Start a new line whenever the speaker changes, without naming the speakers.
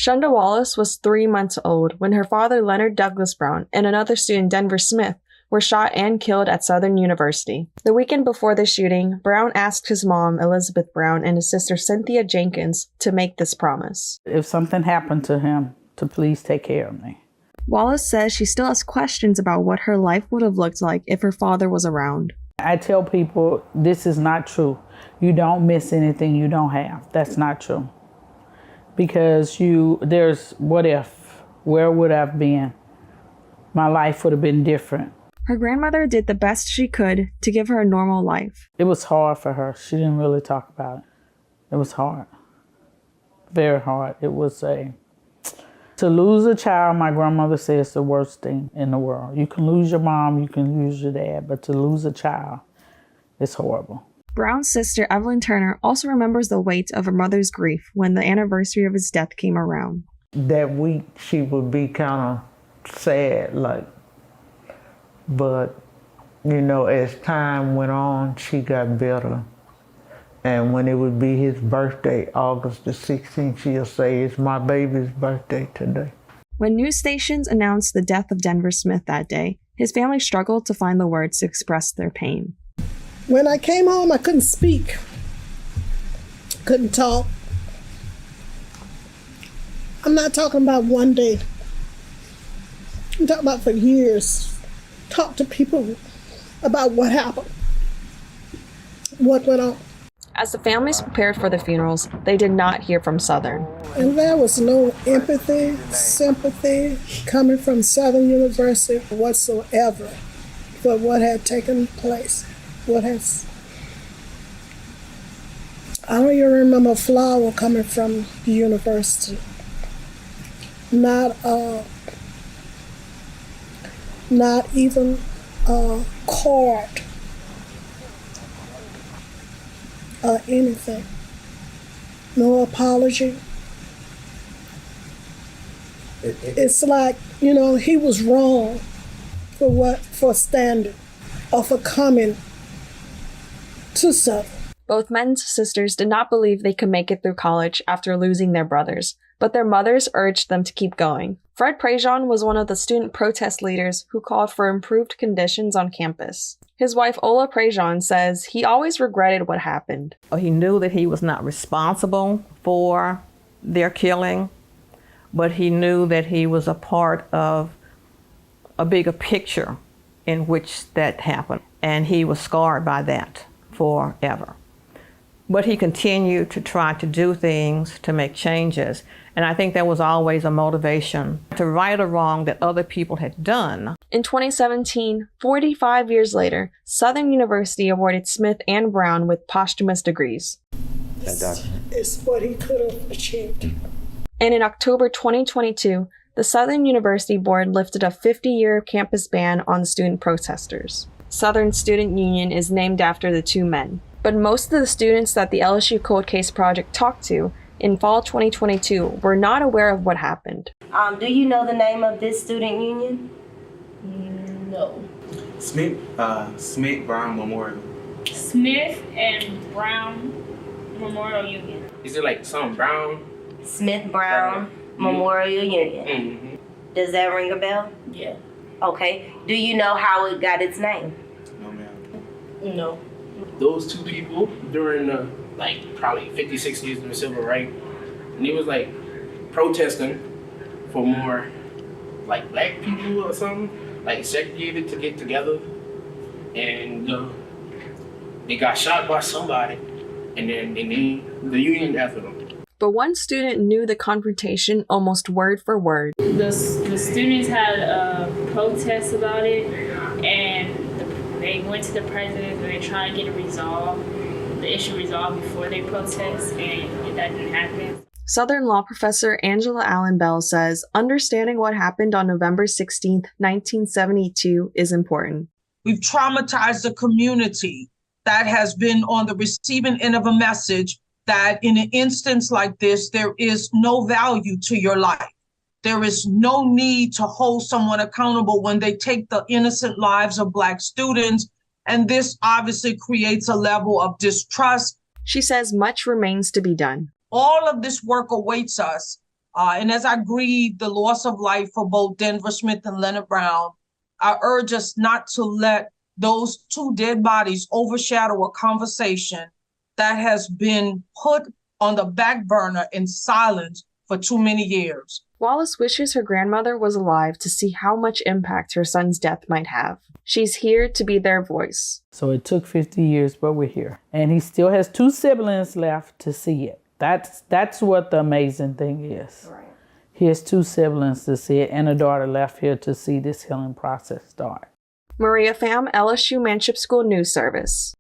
Shonda Wallace was 3 months old when her father Leonard Douglas Brown and another student Denver Smith were shot and killed at Southern University. The weekend before the shooting, Brown asked his mom, Elizabeth Brown, and his sister Cynthia Jenkins to make this promise.
If something happened to him, to please take care of me.
Wallace says she still has questions about what her life would have looked like if her father was around.
I tell people this is not true. You don't miss anything you don't have. That's not true. Because there's what if, where would I have been? My life would have been different.
Her grandmother did the best she could to give her a normal life.
It was hard for her. She didn't really talk about it. It was hard. Very hard. To lose a child, my grandmother says, is the worst thing in the world. You can lose your mom, you can lose your dad, but to lose a child is horrible.
Brown's sister, Evelyn Turner, also remembers the weight of her mother's grief when the anniversary of his death came around.
That week, she would be kind of sad, but, as time went on, she got better. And when it would be his birthday, August the 16th, she'll say, it's my baby's birthday today.
When news stations announced the death of Denver Smith that day, his family struggled to find the words to express their pain.
When I came home, I couldn't speak, couldn't talk. I'm not talking about one day. I'm talking about for years. Talk to people about what happened, what went on.
As the families prepared for the funerals, they did not hear from Southern.
And there was no empathy, sympathy coming from Southern University whatsoever for what had taken place. I don't even remember a flower coming from the university. Not even a card or anything. No apology. It's like, he was wrong for standing or for coming to Southern.
Both men's sisters did not believe they could make it through college after losing their brothers, but their mothers urged them to keep going. Fred Prejean was one of the student protest leaders who called for improved conditions on campus. His wife, Ola Prejean, says he always regretted what happened.
He knew that he was not responsible for their killing, but he knew that he was a part of a bigger picture in which that happened, and he was scarred by that forever. But he continued to try to do things to make changes. And I think there was always a motivation to right a wrong that other people had done.
In 2017, 45 years later, Southern University awarded Smith and Brown with posthumous degrees.
It's what he could have achieved.
And in October 2022, the Southern University Board lifted a 50-year campus ban on student protesters. Southern Student Union is named after the two men. But most of the students that the LSU Cold Case Project talked to in fall 2022 were not aware of what happened.
Do you know the name of this student union?
No.
Smith Brown Memorial.
Smith and Brown Memorial Union.
Is it like something Brown?
Smith Brown Memorial Union.
Mm-hmm.
Does that ring a bell?
Yeah.
Okay. Do you know how it got its name?
No, ma'am.
No.
Those two people during the probably 50, 60 years of the civil rights, and he was protesting for more black people or something, segregated to get together, and they got shot by somebody, and then they named the union after them.
But one student knew the confrontation almost word for word.
The students had a protest about it, and they went to the president and they tried to get the issue resolved before they protest, and that didn't happen.
Southern law professor Angela Allen Bell says understanding what happened on November 16, 1972 is important.
We've traumatized the community that has been on the receiving end of a message that in an instance like this, there is no value to your life. There is no need to hold someone accountable when they take the innocent lives of Black students. And this obviously creates a level of distrust.
She says much remains to be done.
All of this work awaits us And as I grieve the loss of life for both Denver Smith and Leonard Brown, I urge us not to let those two dead bodies overshadow a conversation that has been put on the back burner in silence for too many years.
Wallace wishes her grandmother was alive to see how much impact her son's death might have. She's here to be their voice.
So it took 50 years, but we're here. And he still has 2 siblings left to see it. That's what the amazing thing is. Right. He has 2 siblings to see it and a daughter left here to see this healing process start.
Maria Pham, LSU Manship School News Service.